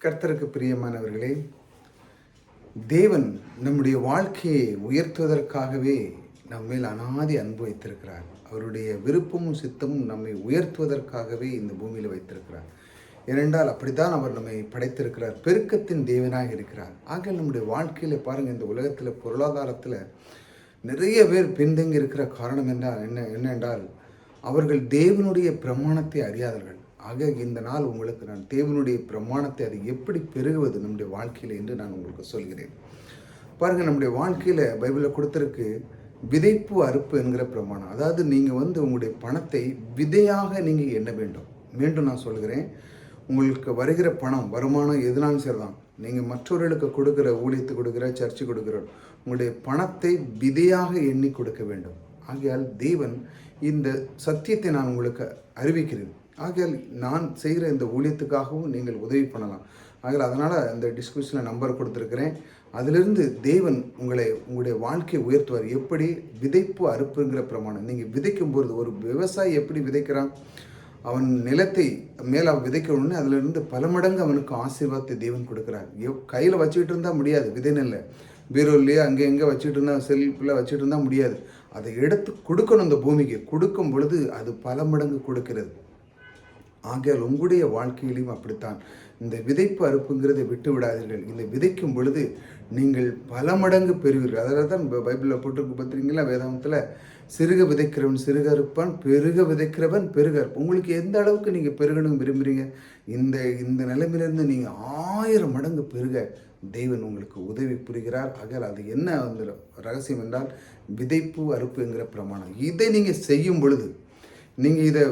கர்த்தருக்கு பிரியமானவர்களே, தேவன் நம்முடைய வாழ்க்கையை உயர்த்துவதற்காகவே நம்மேல் அனாதி அன்பு வைத்திருக்கிறார். அவருடைய விருப்பமும் சித்தமும் நம்மை உயர்த்துவதற்காகவே இந்த பூமியில் வைத்திருக்கிறார். ஏனென்றால் அப்படித்தான் அவர் நம்மை படைத்திருக்கிறார். பெருக்கத்தின் தேவனாக இருக்கிறார். ஆக நம்முடைய வாழ்க்கையில் பாருங்கள், இந்த உலகத்தில் பொருளாதாரத்தில் நிறைய பேர் பின்தங்கி இருக்கிற காரணம் என்னென்றால் அவர்கள் தேவனுடைய பிரமாணத்தை அறியாதவர்கள். ஆக இந்த நாள் உங்களுக்கு நான் தேவனுடைய பிரமாணத்தை அது எப்படி பெருகுவது நம்முடைய வாழ்க்கையில் என்று நான் உங்களுக்கு சொல்கிறேன். பாருங்கள், நம்முடைய வாழ்க்கையில் பைபிளில் கொடுத்துருக்கு விதைப்பு அறுப்பு என்கிற பிரமாணம். அதாவது நீங்கள் உங்களுடைய பணத்தை விதையாக நீங்கள் எண்ண வேண்டும். மீண்டும் நான் சொல்கிறேன், உங்களுக்கு வருகிற பணம் வருமானம் எதுனாலும் சரிதான், நீங்கள் மற்றவர்களுக்கு கொடுக்குற ஊழியத்துக்கு கொடுக்குற சர்ச்சு கொடுக்குற உங்களுடைய பணத்தை விதையாக எண்ணி கொடுக்க வேண்டும். ஆகையால் தேவன் இந்த சத்தியத்தை நான் உங்களுக்கு அறிவிக்கிறேன். ஆகையால் நான் செய்கிற இந்த ஊழியத்துக்காகவும் நீங்கள் உதவி பண்ணலாம். ஆகையால் அதனால் இந்த டிஸ்கிரிப்ஷனில் நம்பர் கொடுத்துருக்கிறேன். அதிலிருந்து தேவன் உங்களுடைய வாழ்க்கையை உயர்த்துவார். எப்படி விதைப்பு அறுப்புங்கிற பிரமாணம். நீங்கள் விதைக்கும் பொழுது ஒரு விவசாயி எப்படி விதைக்கிறான், அவன் நிலத்தை மேலே விதைக்கணும்னு அதிலிருந்து பல மடங்கு அவனுக்கு ஆசீர்வாதத்தை தேவன் கொடுக்குறார். கையில் வச்சுக்கிட்டு இருந்தால் முடியாது. விதை நெல்லை பீரோல்லையே அங்கே எங்கே வச்சுட்டு இருந்தால் செல்ஃபில் வச்சுட்டு இருந்தால் முடியாது. அதை எடுத்து கொடுக்கணும். இந்த பூமிக்கு கொடுக்கும் பொழுது அது பல மடங்கு கொடுக்கிறது. ஆகையால் உங்களுடைய வாழ்க்கையிலையும் அப்படித்தான். இந்த விதைப்பு அறுப்புங்கிறதை விட்டு விடாதீர்கள். இந்த விதைக்கும் பொழுது நீங்கள் பல மடங்கு பெறுவீர்கள். அதில் தான் பைபிளில் போட்டிருக்கு பார்த்துருக்கீங்களா, வேதாந்தத்தில் சிறுக விதைக்கிறவன் சிறுக அறுப்பான், பெருக விதைக்கிறவன் பெருக அறுப்பான். உங்களுக்கு எந்த அளவுக்கு நீங்கள் பெருகணும் விரும்புகிறீங்க, இந்த நிலைமையிலிருந்து நீங்கள் 1000 மடங்கு பெருக தேவன் உங்களுக்கு உதவி புரிகிறார். ஆகையால் அது என்ன அந்த ரகசியம் என்றால் விதைப்பு அறுப்புங்கிற பிரமாணம். இதை நீங்கள் செய்யும் பொழுது, நீங்கள் இதை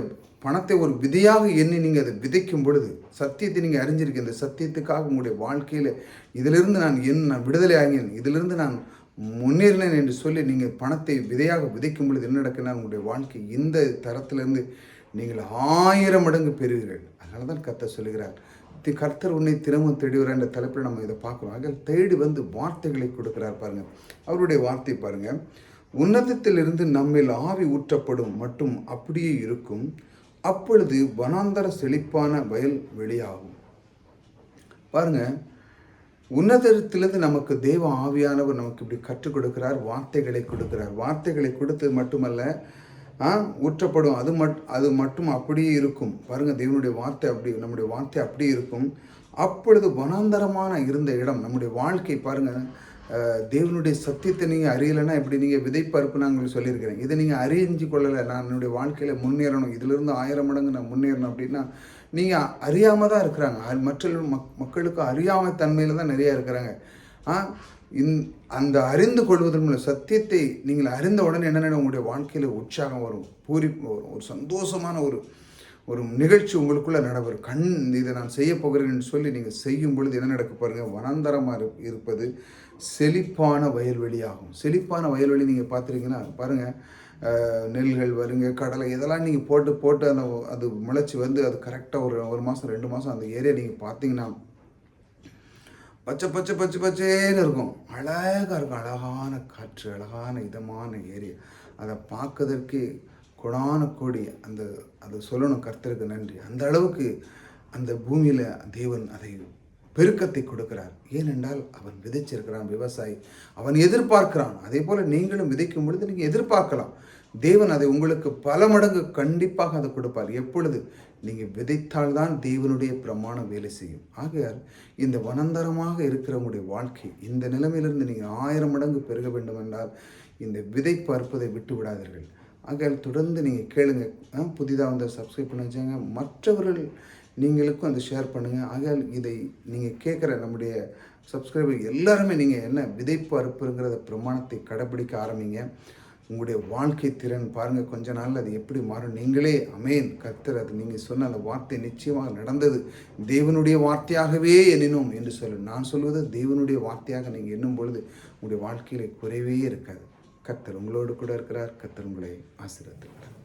பணத்தை ஒரு விதையாக எண்ணி நீங்கள் அதை விதைக்கும் பொழுது சத்தியத்தை நீங்கள் அறிஞ்சிருக்க, இந்த சத்தியத்துக்காக உங்களுடைய வாழ்க்கையில் இதிலிருந்து நான் விடுதலை ஆகினேன், இதிலிருந்து நான் முன்னேறினேன் என்று சொல்லி நீங்கள் பணத்தை விதையாக விதைக்கும் பொழுது என்ன நடக்குன்னா உங்களுடைய வாழ்க்கை இந்த தரத்திலிருந்து நீங்கள் 1000 மடங்கு பெறுவீர்கள். அதனால தான் கர்த்தர் சொல்லுகிறார், கர்த்தர் உன்னை தினமும் தேடி வர என்ற தலைப்பில் நம்ம இதை பார்க்கணும். ஆக தேடி வார்த்தைகளை கொடுக்கிறார். பாருங்கள், அவருடைய வார்த்தை பாருங்கள், உன்னதத்திலிருந்து நம்மில் ஆவி ஊற்றப்படும் மட்டும் அப்படியே இருக்கும், அப்பொழுது வனாந்தர செழிப்பான வயல் வெளியாகும். பாருங்க, உன்னதத்திலிருந்து நமக்கு தேவ ஆவியானவர் நமக்கு இப்படி கற்றுக் கொடுக்கிறார், வார்த்தைகளை கொடுக்கிறார். வார்த்தைகளை கொடுத்தது மட்டுமல்ல, ஊற்றப்படும் அது மட்டும் அப்படியே இருக்கும். பாருங்க, தேவனுடைய வார்த்தை நம்முடைய வார்த்தை அப்படியே இருக்கும். அப்பொழுது வனாந்தரமான இருந்த இடம் நம்முடைய வாழ்க்கை. பாருங்க, தேவனுடைய சத்தியத்தை நீங்கள் அறியலைன்னா இப்படி நீங்கள் விதைப்பறுப்பு நான் உங்களுக்கு சொல்லியிருக்கிறேன். இதை நீங்கள் அறிஞ்சு கொள்ளலை, நான் என்னுடைய வாழ்க்கையில் முன்னேறணும், இதிலிருந்து 1000 மடங்கு நான் முன்னேறணும் அப்படின்னா நீங்கள் அறியாமல் தான் இருக்கிறாங்க. மற்ற மக்களுக்கு அறியாமை தன்மையில் தான் நிறையா இருக்கிறாங்க. அந்த அறிந்து கொள்வதன் மூலம் சத்தியத்தை நீங்கள் அறிந்த உடனே என்னென்ன உங்களுடைய வாழ்க்கையில் உற்சாகம் வரும், பூரிப்பு வரும், ஒரு சந்தோஷமான ஒரு நிகழ்ச்சி உங்களுக்குள்ளே நடைபெறும். இதை நான் செய்ய போகிறேன்னு சொல்லி நீங்கள் செய்யும் பொழுது என்ன நடக்க பாருங்கள், வனாந்தரமாக இருப்பது செழிப்பான வயல்வெளியாகும். செழிப்பான வயல்வெளி நீங்கள் பார்த்துருக்கீங்கன்னா பாருங்கள், நெல்கள் வருங்க, கடலை இதெல்லாம் நீங்கள் போட்டு அது முளைச்சி அது கரெக்டாக ஒரு மாதம் 2 மாதம் அந்த ஏரியா நீங்கள் பார்த்தீங்கன்னா பச்சைன்னு இருக்கும், அழகாக இருக்கும். அழகான காற்று, அழகான இதமான ஏரியா. அதை பார்க்கறதுக்கு கொடான கோடி அதை சொல்லணும், கர்த்தருக்கு நன்றி. அந்த அளவுக்கு அந்த பூமியில் தேவன் அதை பெருக்கத்தை கொடுக்கிறார். ஏனென்றால் அவன் விதைச்சிருக்கிறான். விவசாயி அவன் எதிர்பார்க்கிறான். அதே போல் நீங்களும் விதைக்கும் பொழுது நீங்கள் எதிர்பார்க்கலாம், தேவன் அதை உங்களுக்கு பல மடங்கு கண்டிப்பாக அதை கொடுப்பார். எப்பொழுது நீங்கள் விதைத்தால்தான் தேவனுடைய பிரமாணம் வேலை செய்யும். ஆகையால் இந்த வனாந்தரமாக இருக்கிற உங்களுடைய வாழ்க்கை இந்த நிலைமையிலிருந்து நீங்கள் 1000 மடங்கு பெருக வேண்டும் என்றால் இந்த விதைப்பு அறுப்பதை விட்டு விடாதீர்கள். ஆகையால் தொடர்ந்து நீங்கள் கேளுங்க. புதிதாக சப்ஸ்கிரைப் பண்ணி வச்சாங்க, மற்றவர்கள் நீங்களுக்கும் அதை ஷேர் பண்ணுங்கள். ஆகையால் இதை நீங்கள் கேட்குற நம்முடைய சப்ஸ்கிரைபர் எல்லாருமே நீங்கள் என்ன விதைப்பு அறுப்புங்கிறத பிரமாணத்தை கடைப்பிடிக்க ஆரம்பிங்க. உங்களுடைய வாழ்க்கை திறன் பாருங்கள், கொஞ்ச நாளில் அது எப்படி மாறும். நீங்களே அமேன் கர்த்தர் அது நீங்கள் சொன்ன அந்த வார்த்தை நிச்சயமாக நடந்தது, தேவனுடைய வார்த்தையாகவே எண்ணினோம் என்று நான் சொல்வது தேவனுடைய வார்த்தையாக நீங்கள் எண்ணும் பொழுது உங்களுடைய வாழ்க்கையில் குறைவே இருக்காது. கர்த்தர் உங்களோடு கூட இருக்கிறார். கர்த்தர் உங்களை ஆசீர்வதிக்கிறார்.